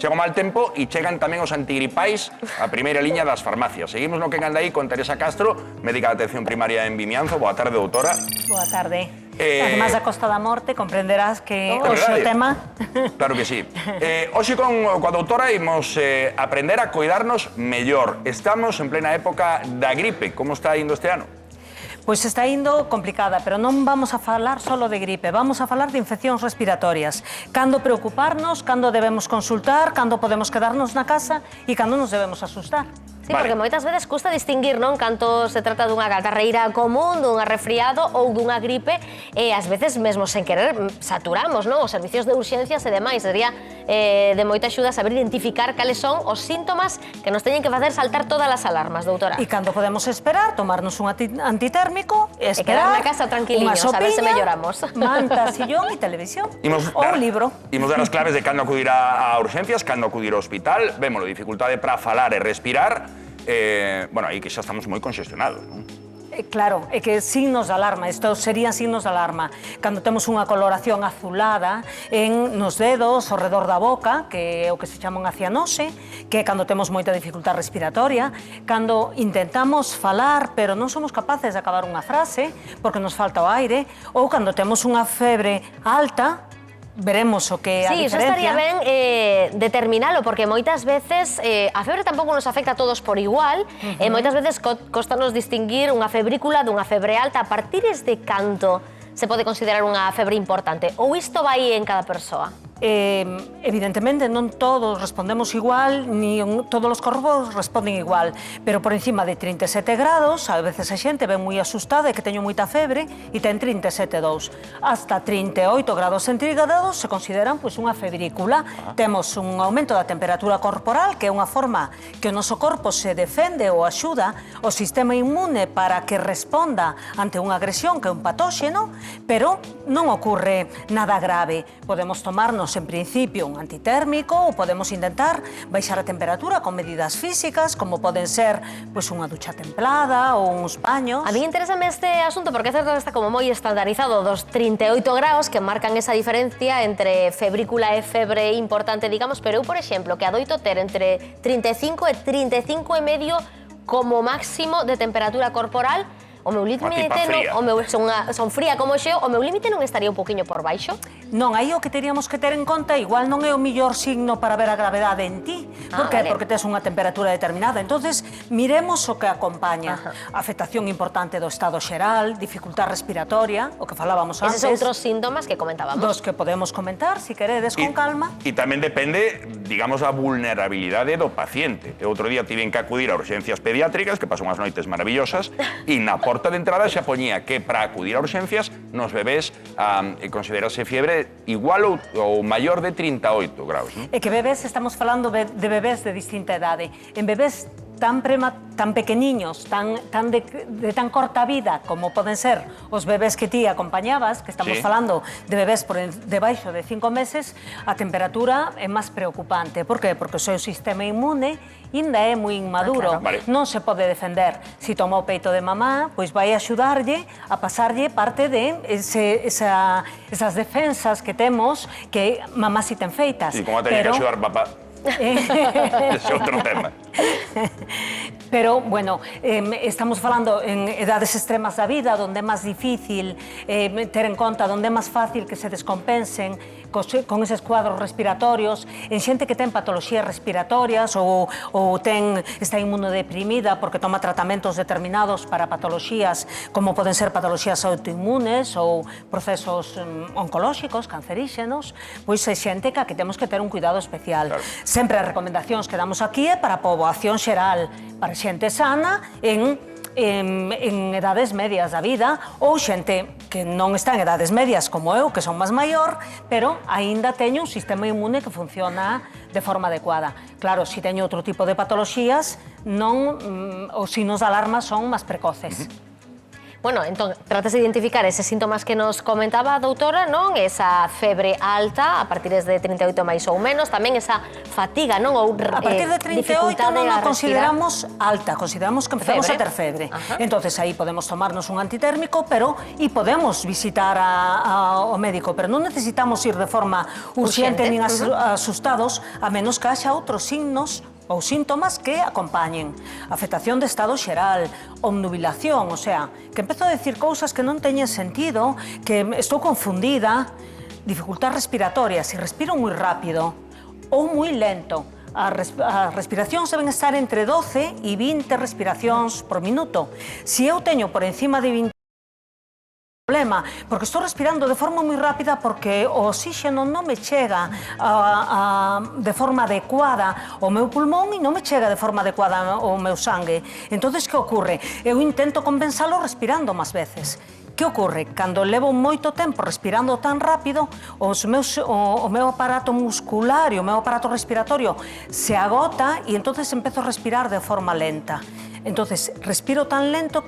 Chega o mal tempo e chegan tamén os antigripais a primeira liña das farmacias. Seguimos no que anda aí con Teresa Castro, médica de atención primaria en Vimianzo. Boa tarde, doutora. Boa tarde. Además da Costa da Morte, comprenderás que hoxe o tema... Claro que sí. Hoxe coa doutora imos aprender a cuidarnos mellor. Estamos en plena época da gripe. Como está indo este ano? Pois está indo complicada, pero non vamos a falar solo de gripe, vamos a falar de infeccións respiratorias. Cando preocuparnos, cando debemos consultar, cando podemos quedarnos na casa e cando nos debemos asustar. Sí, porque moitas veces custa distinguir, non? Canto se trata dunha catarreira común, dunha resfriado ou dunha gripe, e ás veces mesmo sen querer saturamos, non? Os servicios de urxencias e demais. Sería de moita axuda saber identificar cales son os síntomas que nos teñen que facer saltar todas as alarmas, doutora. E cando podemos esperar, tomarnos un antitérmico, esperar, e quedar na casa tranquiliños, a ver se melloramos. Manta, sillón e televisión, ou un libro. Imos dar as claves de cando acudir a urxencias, cando acudir ao hospital. Vémolo, dificultade para falar e respirar. Bueno, aí que xa estamos moi conxestionados, non? Claro, é que signos de alarma, estos serían signos de alarma. Cando temos unha coloración azulada nos dedos, ao redor da boca, que é o que se chama unha cianose, que é cando temos moita dificultade respiratoria, cando intentamos falar, pero non somos capaces de acabar unha frase, porque nos falta o aire, ou cando temos unha febre alta, veremos o que a diferencia. Sí, iso estaría ben determinalo, porque moitas veces a febre tampouco nos afecta a todos por igual, e moitas veces costanos distinguir unha febrícula dunha febre alta. A partires de canto se pode considerar unha febre importante? Ou isto vai en cada persoa? Evidentemente non todos respondemos igual, ni todos os corpos responden igual, pero por encima de 37 grados, a veces a xente ven moi asustada e que teño moita febre e ten 37,2. Hasta 38 grados centígrados se consideran pois unha febrícula. Temos un aumento da temperatura corporal, que é unha forma que o noso corpo se defende ou axuda o sistema inmune para que responda ante unha agresión que é un patóxeno, pero non ocorre nada grave. Podemos tomarnos en principio un antitérmico ou podemos intentar baixar a temperatura con medidas físicas, como poden ser pois unha ducha templada ou uns baños. A mí interésame este asunto porque é certo que está como moi estandarizado dos 38 graus que marcan esa diferencia entre febrícula e febre importante, digamos, pero eu, por exemplo, que adoito ter entre 35 e 35,5 como máximo de temperatura corporal, o meu límite son fría como xeo, o meu límite non estaría un poquinho por baixo? Non, aí o que teríamos que ter en conta igual non é o mellor signo para ver a gravedade en ti. Por que? Porque tes unha temperatura determinada. Entonces, miremos o que acompaña. Afectación importante do estado xeral, dificultade respiratoria, o que falábamos antes. Eses outros síntomas que comentábamos. Dos que podemos comentar, si queredes, con calma. E tamén depende, digamos, a vulnerabilidade do paciente. Outro día tiven que acudir a urxencias pediátricas, que pasou unhas noites maravillosas, e na porta de entrada xa poñía que para acudir a urxencias nos bebés considerase fiebre igual ou maior de 38 graus. É que bebés, estamos falando de bebés de distinta idade. En bebés tan pequeniños, de tan corta vida como poden ser os bebés que ti acompañabas, que estamos falando de bebés por debaixo de 5 meses, a temperatura é máis preocupante. Por que? Porque o seu sistema inmune ainda é moi inmaduro, non se pode defender. Se toma o peito de mamá, pois vai axudarlle a pasarlle parte de esas defensas que temos que mamá si ten feitas. E como teña que axudar papá? Ese outro tema. Pero, bueno, estamos falando en edades extremas da vida, onde é máis difícil ter en conta, onde é máis fácil que se descompensen con eses cuadros respiratorios, en xente que ten patoloxías respiratorias ou está inmunodeprimida porque toma tratamentos determinados para patoloxías como poden ser patoloxías autoinmunes ou procesos oncolóxicos, canceríxenos, pois é xente que temos que ter un cuidado especial. Sempre as recomendacións que damos aquí é para a poboación xeral, para xente sana en edades medias da vida ou xente que non está en edades medias como eu, que son máis maior, pero aínda teño un sistema inmune que funciona de forma adecuada. Claro, se teño outro tipo de patoloxías, os signos de alarma son máis precoces. Bueno, entón, tratas de identificar eses síntomas que nos comentaba a doutora, non? Esa febre alta, a partir de 38 máis ou menos, tamén esa fatiga, non? Ou A partir de 38 non a consideramos alta, consideramos que empezamos a ter febre. Entonces aí podemos tomarnos un antitérmico, pero e podemos visitar ao médico, pero non necesitamos ir de forma urxente nin asustados, a menos que haxa outros signos ou síntomas que acompañen. Afectación de estado xeral, obnubilación, o sea, que empezo a decir cousas que non teñen sentido, que estou confundida, dificultad respiratoria, se respiro moi rápido ou moi lento. As respiracións deben estar entre 12 e 20 respiracións por minuto. Se eu teño por encima de 20 problema, porque estou respirando de forma moi rápida porque o oxígeno non me chega de forma adecuada ao meu pulmón e non me chega de forma adecuada ao meu sangue. Entonces, que ocorre? Eu intento compensalo respirando máis veces. Que ocorre? Cando levo moito tempo respirando tan rápido, o meu aparato muscular e o meu aparato respiratorio se agota e entonces empezo a respirar de forma lenta. Entonces, respiro tan lento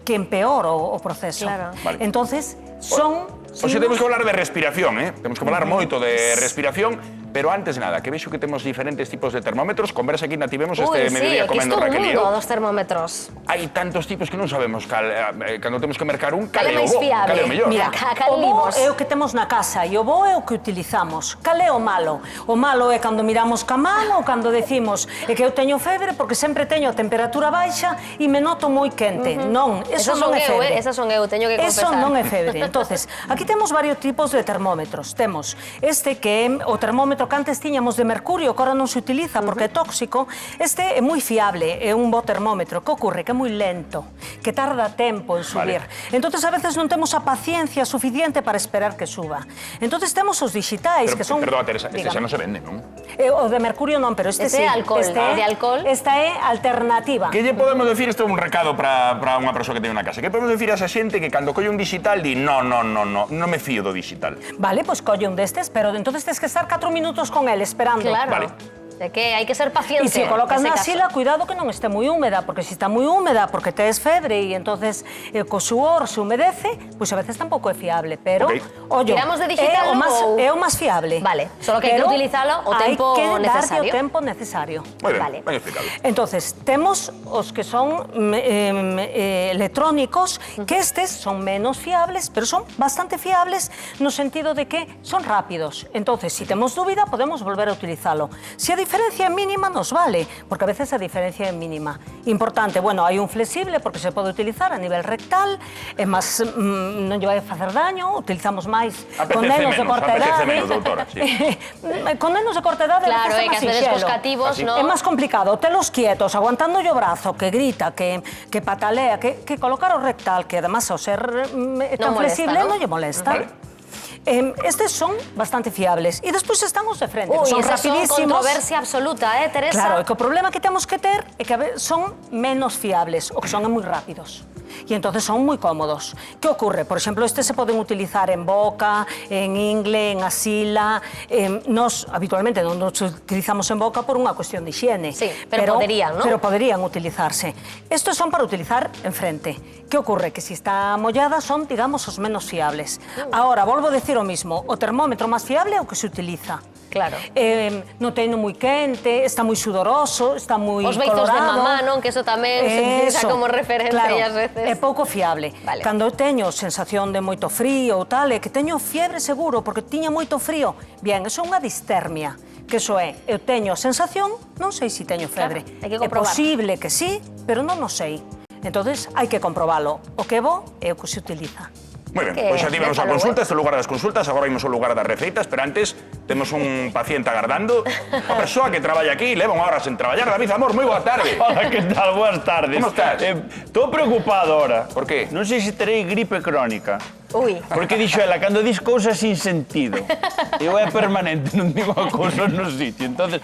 que empeoro o proceso. Claro. Vale. Entonces, son... Oxe, temos que hablar de respiración, Temos que falar moito de respiración, pero antes de nada, que vexo que temos diferentes tipos de termómetros, conversa aquí na tivemos este mediodía comendo Raquel e eu. Dos termómetros. Hai tantos tipos que non sabemos cando temos que mercar un, cal é o máis bo, fiable? cal é o mellor. Mira, cal o bo vimos? é o que temos na casa e o bo é o que utilizamos. Cal é o malo? O malo é cando miramos ca man ou cando decimos que eu teño febre porque sempre teño a temperatura baixa e me noto moi quente. Non, eso non é febre. Esas son eu, teño que confesar. Eso non é febre. Entonces, aquí temos varios tipos de termómetros. Temos este que é o termómetro que antes tiñamos de mercurio, que ahora non se utiliza porque é tóxico. Este é moi fiable, é un bo termómetro. Que ocorre? Que é moi lento, que tarda tempo en subir. Entonces, a veces non temos a paciencia suficiente para esperar que suba. Entonces, temos os digitais, que son... Perdón, Teresa, este xa non se vende, non? O de mercurio non, pero este sí. Este é alcohol, de alcohol. Esta é alternativa. Que lle podemos decir, isto é un recado para unha persoa que ten unha casa, que podemos decir a esa xente que cando colle un digital di non me fío do digital? Vale, pois colle un destes, pero entonces tens que estar 4 minutos con el esperando. Claro. Vale. De que hai que ser paciente. E se o colocas na caso. axila, cuidado que non este moi húmeda, porque se está moi húmeda, porque tes febre e entonces co suor se humedece, pois a veces tampouco é fiable, pero ollo, Tiramos de digital é o máis fiable. Vale, solo que hai que utilizalo o tempo necesario. Hai que darlle o necesario. tempo necesario. Moi ben, Vale. ben explicado. Entonces, temos os que son electrónicos, que estes son menos fiables, pero son bastante fiables no sentido de que son rápidos. Entonces, si temos dúbida, podemos volver a utilizalo. Si a diferencia é mínima, nos vale, porque a veces a diferencia é mínima. Importante, bueno, hai un flexible porque se pode utilizar a nivel rectal, é máis, non lle vai facer daño, utilizamos máis con nenos de corta idade. Menos, doutora, sí. Con nenos de corta idade, Claro, é que hacer sinxelo. os cativos, non? É máis complicado, telos quietos, aguantando o brazo, que grita, que patalea, que colocar o rectal, que además ao ser tan flexible non lle molesta. Vale. Estes son bastante fiables. E despois están os de frente, que son esas rapidísimos. son controversia absoluta, Teresa? Claro, e que o problema que temos que ter é que son menos fiables, o que son moi rápidos. E entonces son moi cómodos. Que ocorre? Por exemplo, estes se poden utilizar en boca, en ingle, en axila. Nos, habitualmente, non nos utilizamos en boca por unha cuestión de higiene. Sí, pero poderían, non? Pero poderían utilizarse. Estos son para utilizar en frente. Que ocorre? Que se está mollada son, digamos, os menos fiables. Ahora, volvo a decir o mismo. O termómetro máis fiable é o que se utiliza. Claro. Non teño moi quente, está moi sudoroso, está moi colorado. Os beizos de mamá, non? Que eso tamén se utiliza como referente claro, ás veces. É pouco fiable. Vale. Cando eu teño sensación de moito frío ou tal, é que teño fiebre seguro porque tiña moito frío. Bien, eso é unha distermia. Que eso é, eu teño sensación, non sei se teño febre. Claro, hai que É comprobar. posible que sí, pero non o sei. Entonces, hai que comprobalo. O que é bo é o que se utiliza. Moi ben, pois xa tivemos a consulta, este é o lugar das consultas, agora imos ao lugar das receitas, pero antes temos un paciente agardando. A persoa que traballa aquí leva unha hora sen traballar. David Amor, moi boa tarde. Hola, que tal? Boas tardes. Como estás? Estou preocupado ahora. Por qué? Non sei se terei gripe crónica. Ui. Porque dixo ela, cando dis cousas sin sentido. Eu é permanente, non digo a cousas no sitio. Entonces,